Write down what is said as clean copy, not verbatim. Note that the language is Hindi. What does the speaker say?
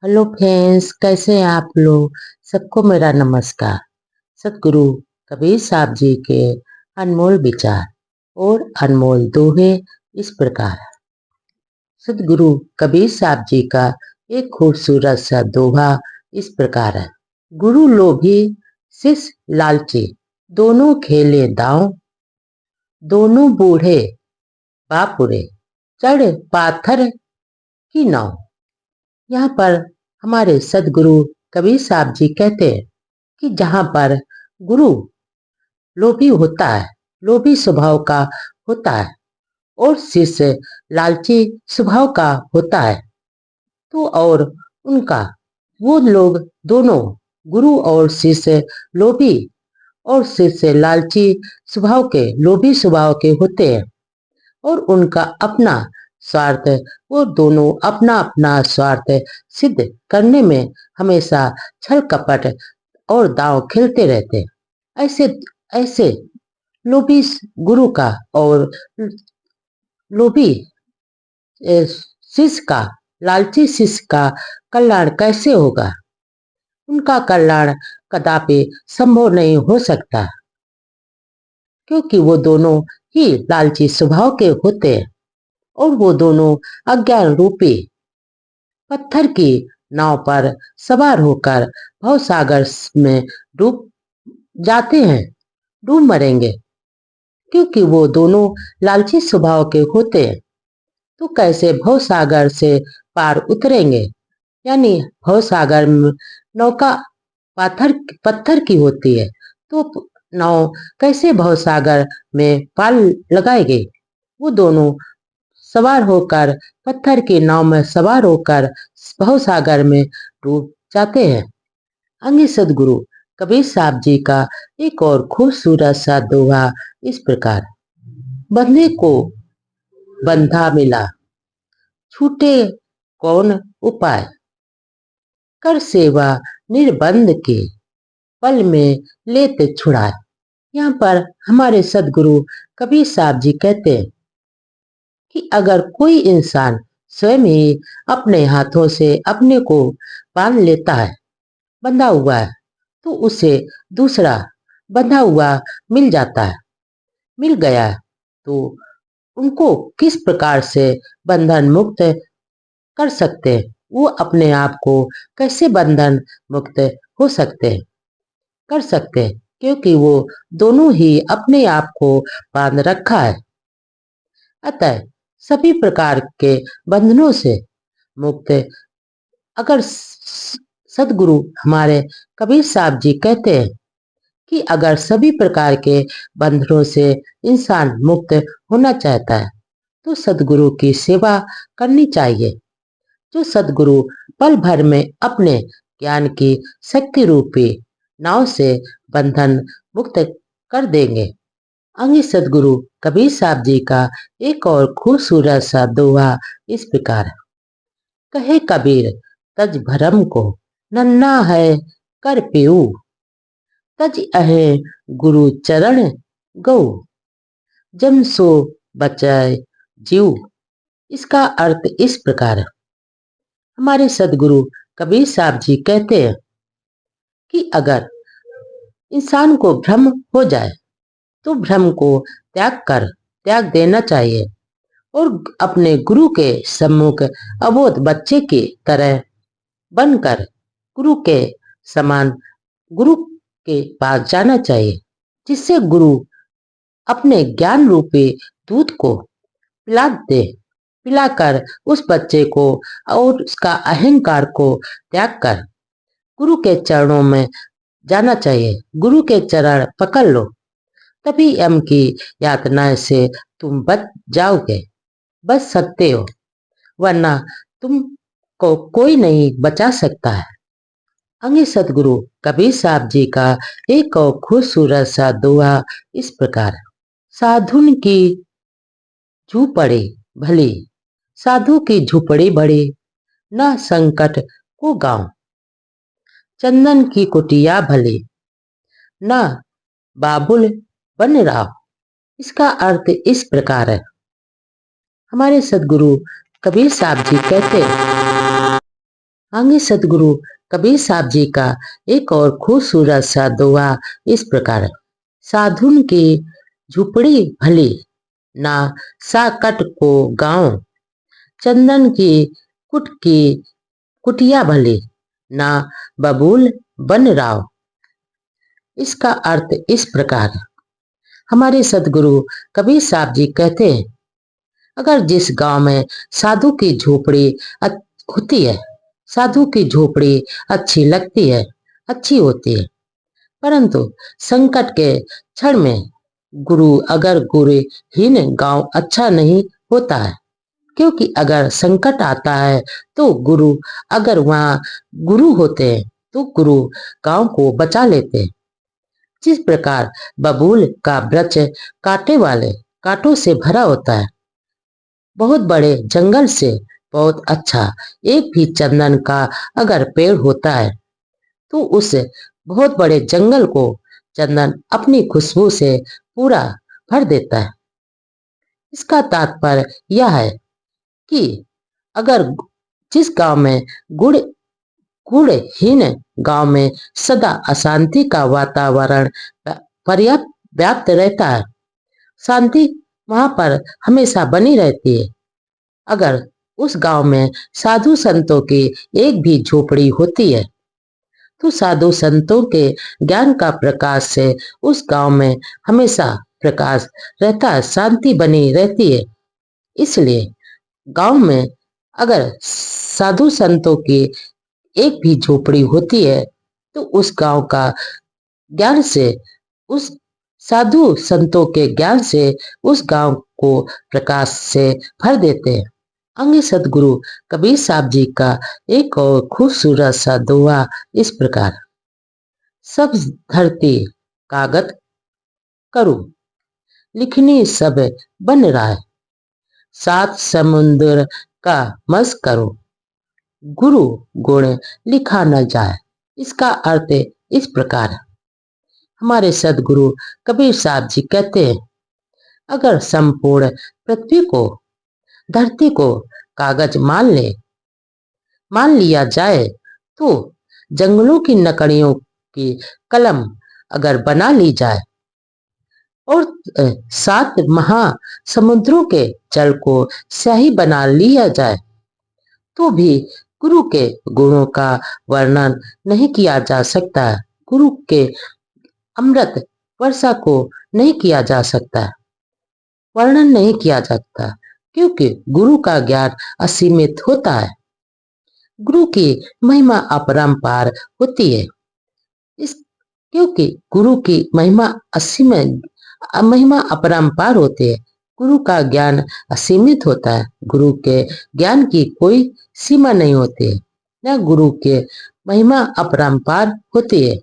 हेलो फ्रेंड्स, कैसे हैं आप लोग। सबको मेरा नमस्कार। सतगुरु कबीर साहब जी के अनमोल विचार और अनमोल दोहे इस प्रकार है। सतगुरु कबीर साहब जी का एक खूबसूरत सा दोहा इस प्रकार है। गुरु लोभी शिष्य लालची, दोनों खेले दांव, दोनों बूढ़े बापुरे, चढ़ पाथर की नाव। यहाँ पर हमारे सदगुरु कबीर साहब जी कहते हैं कि जहाँ पर गुरु लोभी होता है, लोभी स्वभाव का होता है, और शिष्य लालची स्वभाव का होता है, तो और उनका वो लोग दोनों गुरु और शिष्य लोभी और शिष्य लालची स्वभाव के, लोभी स्वभाव के होते हैं, और उनका अपना स्वार्थ, वो दोनों अपना अपना स्वार्थ सिद्ध करने में हमेशा छल कपट और दांव खेलते रहते हैं। ऐसे ऐसे लोभी गुरु का और लोभी शिष्य का, लालची शिष्य का कल्याण कैसे होगा। उनका कल्याण कदापि संभव नहीं हो सकता, क्योंकि वो दोनों ही लालची स्वभाव के होते हैं, और वो दोनों अज्ञान रूपी पत्थर की नाव पर सवार होकर भवसागर में डूब जाते हैं, डूब मरेंगे, क्योंकि वो दोनों लालची स्वभाव के होते हैं। तो कैसे भवसागर से पार उतरेंगे। यानी भवसागर में नौका पाथर पत्थर की होती है, तो नाव कैसे भवसागर में पार लगाएगी। वो दोनों सवार होकर, पत्थर की नाव में सवार होकर भवसागर में डूब जाते हैं। अंगी सदगुरु कबीर साहब जी का एक और खूबसूरत सा दोहा इस प्रकार। बंधे को बंधा मिला, छूटे कौन उपाय, कर सेवा निर्बंध के, पल में लेते छुड़ाए। यहाँ पर हमारे सदगुरु कबीर साहब जी कहते हैं कि अगर कोई इंसान स्वयं ही अपने हाथों से अपने को बांध लेता है, बंधा हुआ है, तो उसे दूसरा बंधा हुआ मिल जाता है, मिल गया है, तो उनको किस प्रकार से बंधन मुक्त कर सकते हैं। वो अपने आप को कैसे बंधन मुक्त हो सकते हैं, कर सकते हैं, क्योंकि वो दोनों ही अपने आप को बांध रखा है। अतः सभी प्रकार के बंधनों से मुक्त अगर सदगुरु हमारे कबीर साहब जी कहते हैं कि अगर सभी प्रकार के बंधनों से इंसान मुक्त होना चाहता है, तो सदगुरु की सेवा करनी चाहिए। जो सदगुरु पल भर में अपने ज्ञान की शक्ति रूपी नाव से बंधन मुक्त कर देंगे। अंगी सदगुरु कबीर साहब जी का एक और खूबसूरत सा दोहा इस प्रकार है। कहे कबीर तज भरम को, नन्ना है कर पेऊ, तज अहे गुरु चरण गौ, जम सो बचाए जीव। इसका अर्थ इस प्रकार है। हमारे सदगुरु कबीर साहब जी कहते हैं कि अगर इंसान को भ्रम हो जाए, तो भ्रम को त्याग देना चाहिए, और अपने गुरु के सम्मुख अबोध बच्चे की तरह बनकर गुरु के समान गुरु के पास जाना चाहिए, जिससे गुरु अपने ज्ञान रूपी दूध को पिलाकर उस बच्चे को और उसका अहंकार को त्याग कर गुरु के चरणों में जाना चाहिए। गुरु के चरण पकड़ लो, तभी यम की यातनाएं से तुम बच जाओगे, बच सकते हो, वरना तुमको कोई नहीं बचा सकता है। अंगे सदगुरु कबीर साहब जी का एक और खूबसूरत सा दोहा इस प्रकार। साधुन की झूपड़ी भली, साधु की झूपड़ी बड़ी, न संकट को गांव, चंदन की कुटिया भली, न बाबुल बन राव। इसका अर्थ इस प्रकार है। हमारे सदगुरु कबीर साहब जी कहते हैं आगे सतगुरु कबीर साहब जी का एक और खूबसूरत सा दोहा इस प्रकार है। साधुन की झुपड़ी भली, ना साकट को गांव, चंदन की कुटिया भली, ना बबूल बन राव। इसका अर्थ इस प्रकार है। हमारे सतगुरु कबीर साहब जी कहते हैं, अगर जिस गांव में साधु की झोपड़ी होती है, साधु की झोपड़ी अच्छी लगती है, अच्छी होती है, परंतु संकट के क्षण में गुरुहीन गांव अच्छा नहीं होता है। क्योंकि अगर संकट आता है तो अगर वहां गुरु होते हैं तो गुरु गांव को बचा लेते हैं। जिस प्रकार बबूल का वृक्ष कांटों से भरा होता है, बहुत बड़े जंगल से बहुत अच्छा एक भी चंदन का अगर पेड़ होता है तो उस बहुत बड़े जंगल को चंदन अपनी खुशबू से पूरा भर देता है। इसका तात्पर्य यह है कि अगर जिस गांव में गुणहीन गांव में सदा अशांति का वातावरण पर्याप्त व्याप्त रहता है, शांति वहां पर हमेशा बनी रहती है। अगर उस गांव में साधु संतों की एक भी झोपड़ी होती है तो साधु संतों के ज्ञान का प्रकाश से उस गांव में हमेशा प्रकाश रहता है, शांति बनी रहती है। इसलिए गांव में अगर साधु संतों की एक भी झोपड़ी होती है तो उस गांव का ज्ञान से, उस साधु संतों के ज्ञान से उस गांव को प्रकाश से भर देते हैं। अंग सदगुरु कबीर साहब जी का एक और खूबसूरत सा दोहा इस प्रकार, सब धरती कागज करूं, लिखनी सब बन रहा है, सात समुद्र का मस करो, गुरु गुण लिखा न जाए। इसका अर्थ इस प्रकार है। हमारे सदगुरु कबीर साहब जी कहते हैं, अगर संपूर्ण पृथ्वी को, धरती को कागज मान लिया जाए तो जंगलों की लकड़ियों की कलम अगर बना ली जाए और 7 महासमुद्रों के जल को स्याही बना लिया जाए तो भी गुरु के गुणों का वर्णन नहीं किया जा सकता। गुरु के अमृत वर्षा को नहीं किया जा सकता, वर्णन नहीं किया जाता, क्योंकि गुरु का ज्ञान असीमित होता है। गुरु की महिमा अपरंपार होती है। इस क्योंकि गुरु की महिमा अपरंपार होती है। गुरु का ज्ञान असीमित होता है। गुरु के ज्ञान की कोई सीमा नहीं होती है, न गुरु के महिमा अपरंपार होती है।